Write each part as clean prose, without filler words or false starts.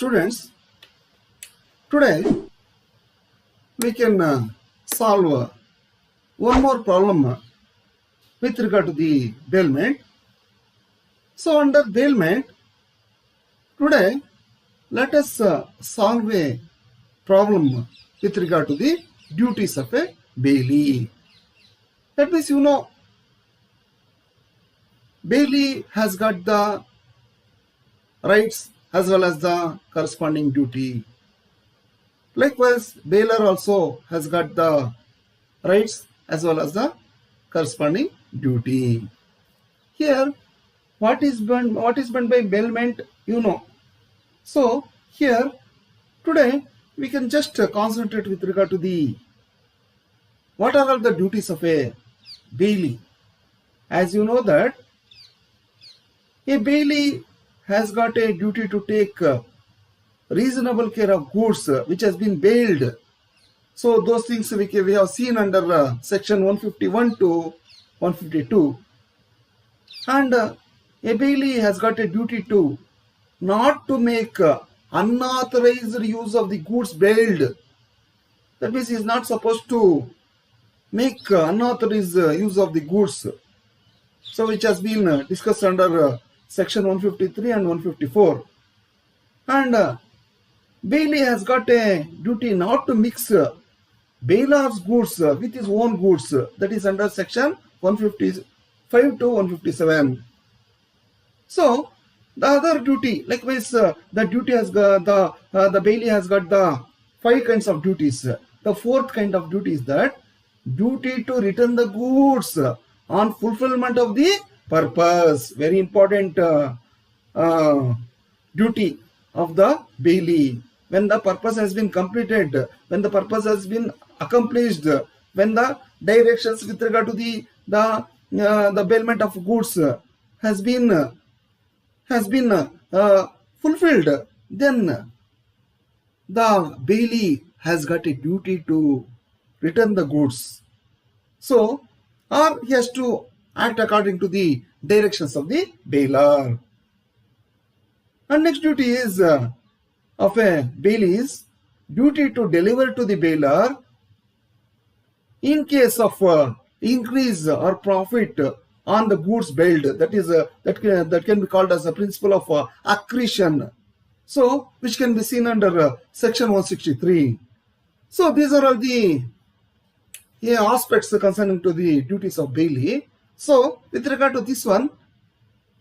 Students, today we can solve one more problem with regard to the bailment. So under bailment, today let us solve a problem with regard to the duties of a bailee. That means bailee has got the rights as well as the corresponding duty. Likewise, bailer also has got the rights as well as the corresponding duty. Here, what is meant by bailment, So here, today we can just concentrate with regard to the what are all the duties of a bailee. As you know that a bailee has got a duty to take reasonable care of goods which has been bailed. So those things we have seen under section 151 to 152. And a bailee has got a duty to not to make unauthorized use of the goods bailed. That means he is not supposed to make unauthorized use of the goods. So which has been discussed under section 153 and 154. And bailee has got a duty not to mix bailer's goods with his own goods. That is under section 155 to 157. So the other duty, likewise, the duty has got the bailee has got the 5 kinds of duties. The fourth kind of duty is that duty to return the goods on fulfillment of the purpose. Very important duty of the bailee. When the purpose has been completed, when the purpose has been accomplished, when the directions with regard to the bailment of goods has been fulfilled, then the bailee has got a duty to return the goods. So, or he has to act according to the directions of the bailer. And next duty is of a bailee is duty to deliver to the bailer in case of increase or profit on the goods bailed. That is that can be called as a principle of accretion. So which can be seen under section 163. So these are all the aspects concerning to the duties of bailee. So with regard to this one,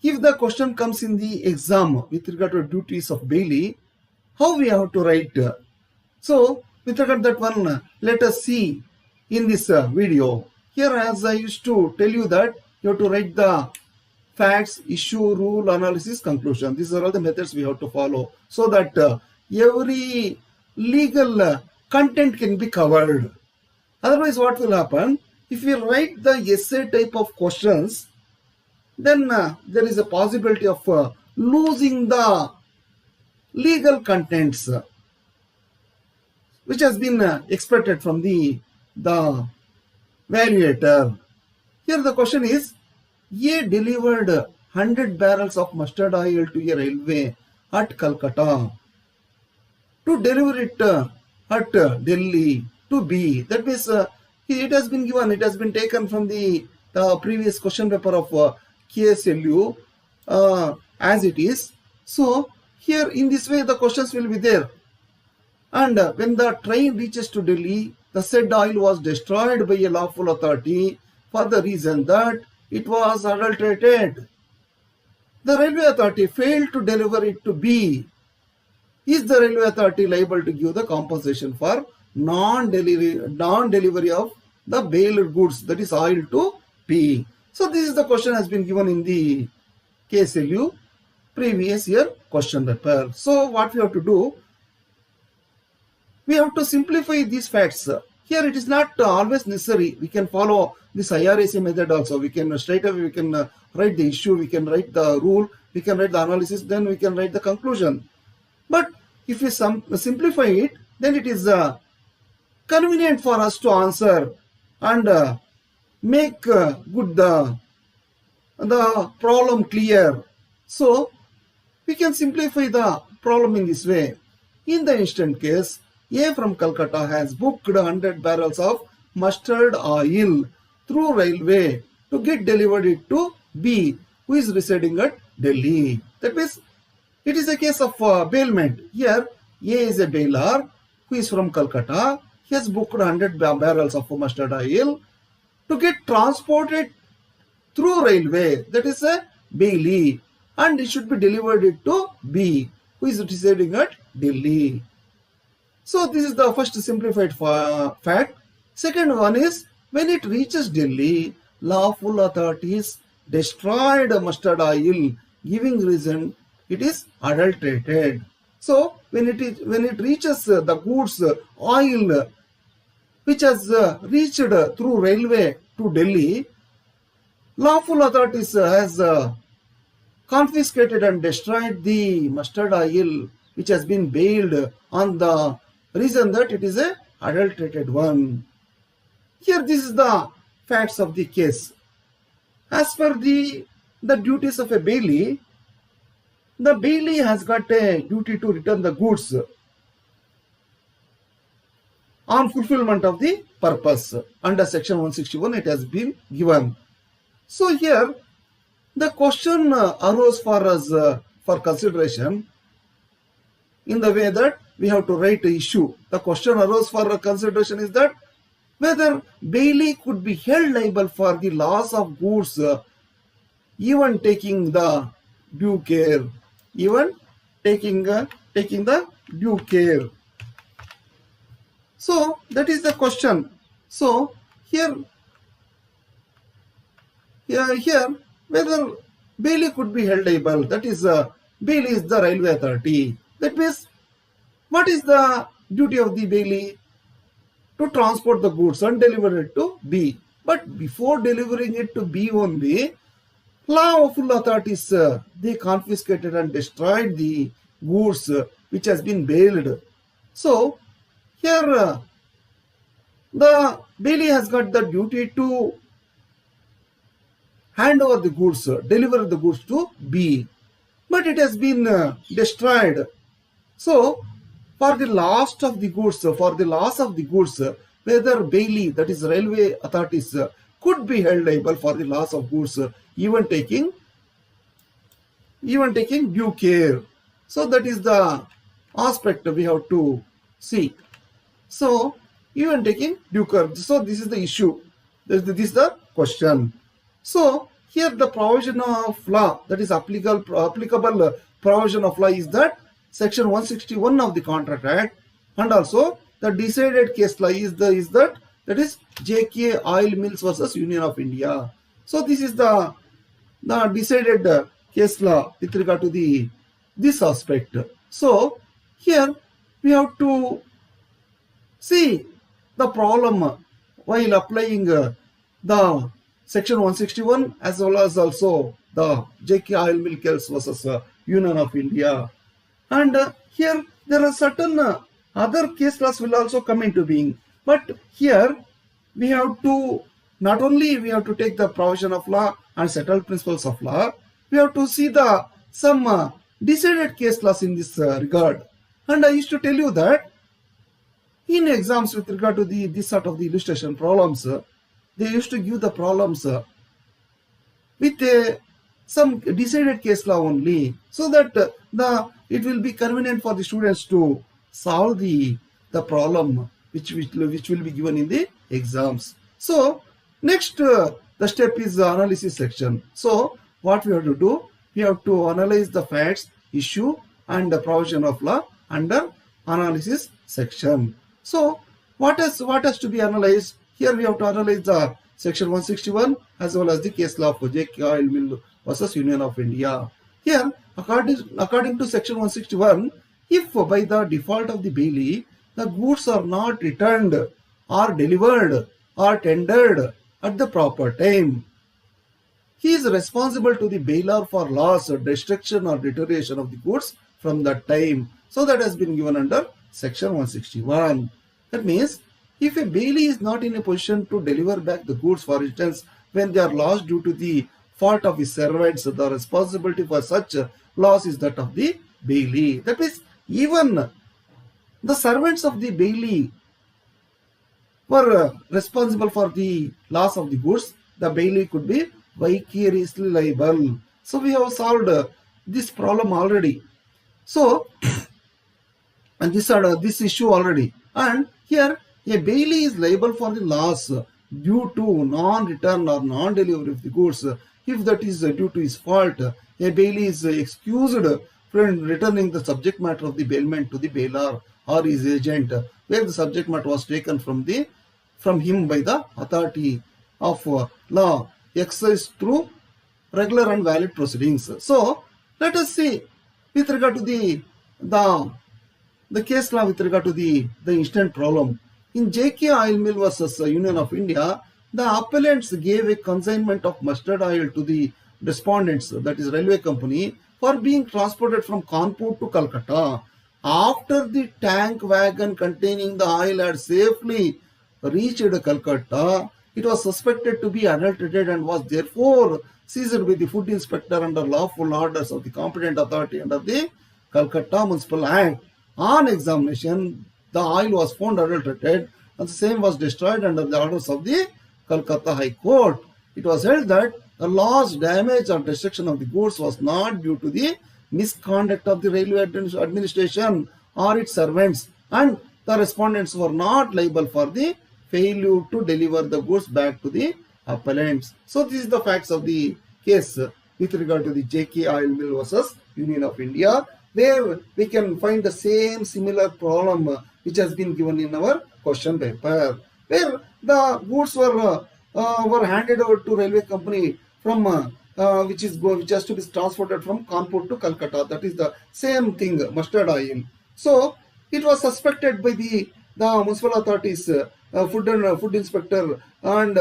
if the question comes in the exam with regard to duties of bailee, how we have to write? So with regard to that one, let us see in this video. Here, as I used to tell you that you have to write the facts, issue, rule, analysis, conclusion. These are all the methods we have to follow so that every legal content can be covered. Otherwise, what will happen? If we write the essay type of questions, then there is a possibility of losing the legal contents which has been expected from the evaluator. Here the question is, A delivered 100 barrels of mustard oil to a railway at Calcutta to deliver it at Delhi to B. That means it has been given, it has been taken from the previous question paper of KSLU as it is. So here in this way the questions will be there. And when the train reaches to Delhi, the said oil was destroyed by a lawful authority for the reason that it was adulterated. The railway authority failed to deliver it to B. Is the railway authority liable to give the compensation for non-delivery of the bailed goods, that is oil, to B? So this is the question has been given in the KSLU previous year question paper. So what we have to do? We have to simplify these facts. Here it is not always necessary. We can follow this IRAC method also. We can straight away write the issue, we can write the rule, we can write the analysis, then we can write the conclusion. But if we simplify it, then it is convenient for us to answer and make good the problem clear. So we can simplify the problem in this way. In the instant case, A from Calcutta has booked 100 barrels of mustard oil through railway to get delivered it to B, who is residing at Delhi. That means it is a case of bailment. Here, A is a bailer who is from Calcutta. He has booked 100 barrels of mustard oil to get transported through railway. That is a Bailee, and it should be delivered it to B, who is residing at Delhi. So this is the first simplified fact. Second one is, when it reaches Delhi, lawful authorities destroyed mustard oil, giving reason it is adulterated. So when it reaches the goods oil which has reached through railway to Delhi, lawful authorities has confiscated and destroyed the mustard oil which has been bailed on the reason that it is a adulterated one. Here this is the facts of the case. As per the duties of a Bailee, the Bailee has got a duty to return the goods on fulfillment of the purpose. Under section 161 it has been given. So here the question arose for us for consideration in the way that we have to write the issue. The question arose for consideration is that whether Bailee could be held liable for the loss of goods even taking the due care. Even taking the due care. So that is the question. So here whether Bailee could be held liable, that is Bailee is the railway authority. That means what is the duty of the Bailee? To transport the goods and deliver it to B. But before delivering it to B only, lawful authorities they confiscated and destroyed the goods which has been bailed. So here the Bailee has got the duty to hand over the goods, deliver the goods to B, but it has been destroyed. So for the loss of the goods, whether Bailee, that is railway authorities, could be held liable for the loss of goods, even taking due care. So that is the aspect we have to see. So even taking due care. So this is the issue. This is the question. So here the provision of law, that is applicable provision of law, is that section 161 of the Contract Act, and also the decided case law is that JK Oil Mills versus Union of India. So this is the decided case law with regard to this aspect. So here we have to see the problem while applying the section 161 as well as also the JK Oil Mills versus Union of India. And here there are certain other case laws will also come into being. But here we have to not only we have to take the provision of law and settled principles of law, we have to see some decided case laws in this regard. And I used to tell you that in exams with regard to this sort of the illustration problems, they used to give the problems with some decided case law only, so that it will be convenient for the students to solve the problem which will be given in the exams. So next the step is the analysis section. So what we have to do, we have to analyze the facts, issue and the provision of law under analysis section. So what has to be analyzed? Here we have to analyze the section 161 as well as the case law for JK Oil Mill versus Union of India. Here according to section 161, if by the default of the Bailee the goods are not returned or delivered or tendered at the proper time, he is responsible to the bailer for loss or destruction or deterioration of the goods from that time. So that has been given under section 161. That means if a Bailee is not in a position to deliver back the goods, for instance, when they are lost due to the fault of his servants, the responsibility for such loss is that of the Bailee. That is, even the servants of the Bailee were responsible for the loss of the goods. The Bailee could be vicariously liable. So we have solved this problem already. So, and this issue already. And here, a Bailee is liable for the loss due to non-return or non-delivery of the goods. If that is due to his fault, a Bailee is excused from returning the subject matter of the bailment to the bailer or his agent, where the subject matter was taken from him by the authority of law exercised through regular and valid proceedings. So let us see with regard to the case law with regard to the instant problem. In JK Oil Mill versus Union of India, the appellants gave a consignment of mustard oil to the respondents, that is railway company, for being transported from Kanpur to Calcutta. After the tank wagon containing the oil had safely reached Calcutta, it was suspected to be adulterated and was therefore seized by the food inspector under lawful orders of the competent authority under the Calcutta Municipal Act. On examination, the oil was found adulterated and the same was destroyed under the orders of the Calcutta High Court. It was held that the loss, damage or destruction of the goods was not due to the misconduct of the railway administration or its servants, and the respondents were not liable for the failure to deliver the goods back to the appellants. So this is the facts of the case with regard to the JK Oil Mill versus Union of India, where we can find the same similar problem which has been given in our question paper, where the goods were handed over to railway company from which has to be transported from Kanpur to Calcutta. That is the same thing, mustard oil. So it was suspected by the municipal authorities, food inspector and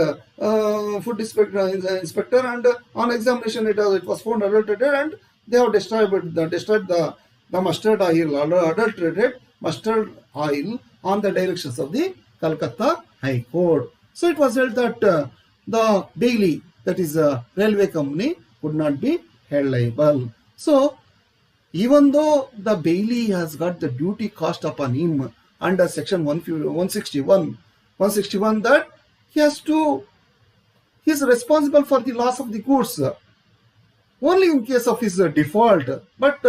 inspector, and on examination it was found adulterated, and they have destroyed the mustard oil, adulterated mustard oil on the directions of the Calcutta High Court. So it was held that the Bailee, that is a railway company, could not be held liable. So even though the Bailee has got the duty cast upon him under section 161 that he is responsible for the loss of the goods only in case of his default. But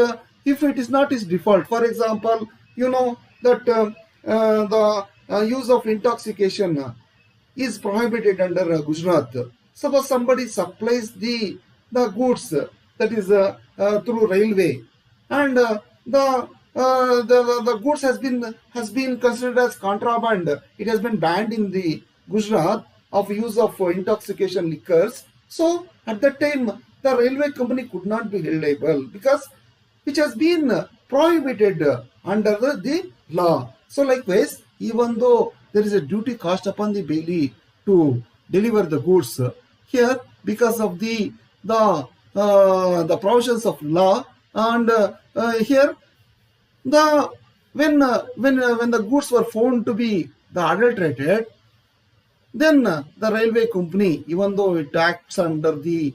if it is not his default, for example, you know that the use of intoxication is prohibited under Gujarat. Suppose somebody supplies the goods, that is through railway, and the goods has been considered as contraband. It has been banned in the Gujarat of use of intoxication liquors. So at that time, the railway company could not be held liable because which has been prohibited under the law. So likewise, even though there is a duty cast upon the Bailee to deliver the goods, here because of the provisions of law, and here when the goods were found to be adulterated, then the railway company, even though it acts under the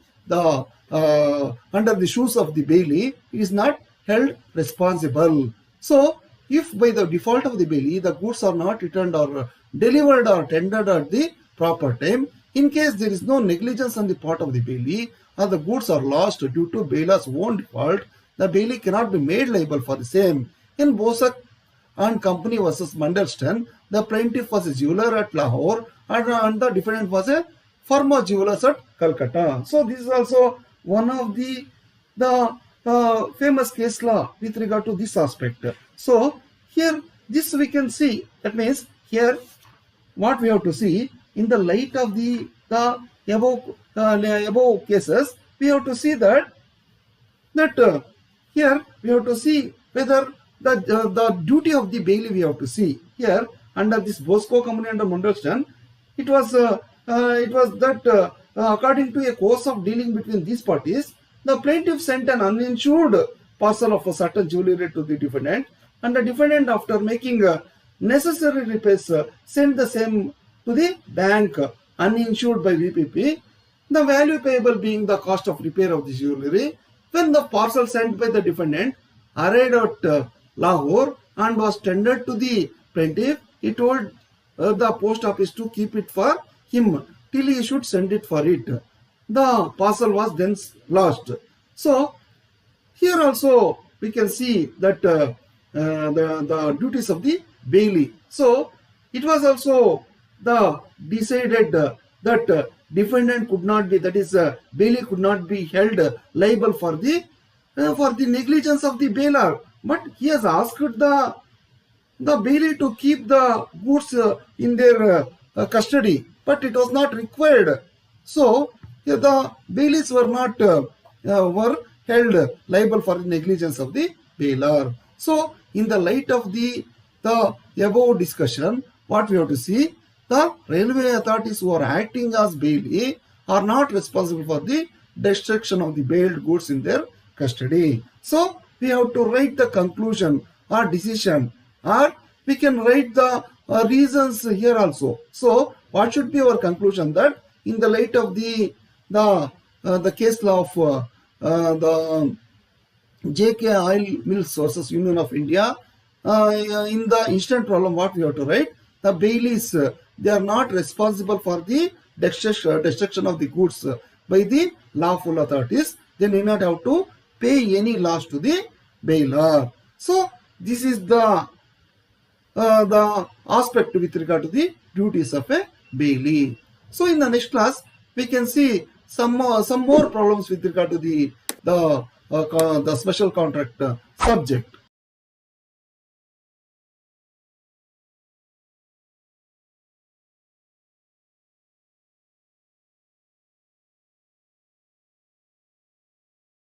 shoes of the Bailee, it is not held responsible. So if by the default of the Bailee the goods are not returned or delivered or tendered at the proper time, in case there is no negligence on the part of the Bailee or the goods are lost due to bailor's own default, the Bailee cannot be made liable for the same. In Bosak and Company versus Mandelston, the plaintiff was a jeweler at Lahore and the defendant was a former jeweler at Calcutta. So this is also one of the famous case law with regard to this aspect. So here this we can see, that means here what we have to see in the light of the above cases, we have to see that here we have to see whether the duty of the Bailee we have to see here under this Bosco Company under Mandelston. It was that according to a course of dealing between these parties, the plaintiff sent an uninsured parcel of a certain jewelry to the defendant, and the defendant, after making necessary repairs, sent the same to the bank uninsured by VPP, the value payable being the cost of repair of the jewelry. When the parcel sent by the defendant arrived at Lahore and was tendered to the plaintiff. He told the post office to keep it for him till he should send it for it. The parcel was then lost. So here also we can see that the duties of the Bailee. So it was also the decided that defendant could not be, that is Bailee could not be held liable for the negligence of the bailer, but he has asked the Bailee to keep the goods in their custody, but it was not required. So the Baileys were not were held liable for the negligence of the bailer. So in the light of the above discussion, what we have to see, the railway authorities who are acting as Bailee are not responsible for the destruction of the bailed goods in their custody. So we have to write the conclusion or decision, or we can write the reasons here also. So what should be our conclusion? That in the light of the case law of the JK Oil Mills versus Union of India, in the instant problem, what we have to write, the Baileys, they are not responsible for the destruction of the goods by the lawful authorities. They need not have to pay any loss to the bailer. So this is the aspect with regard to the duties of a Bailee. So in the next class we can see some more problems with regard to the special contract subject.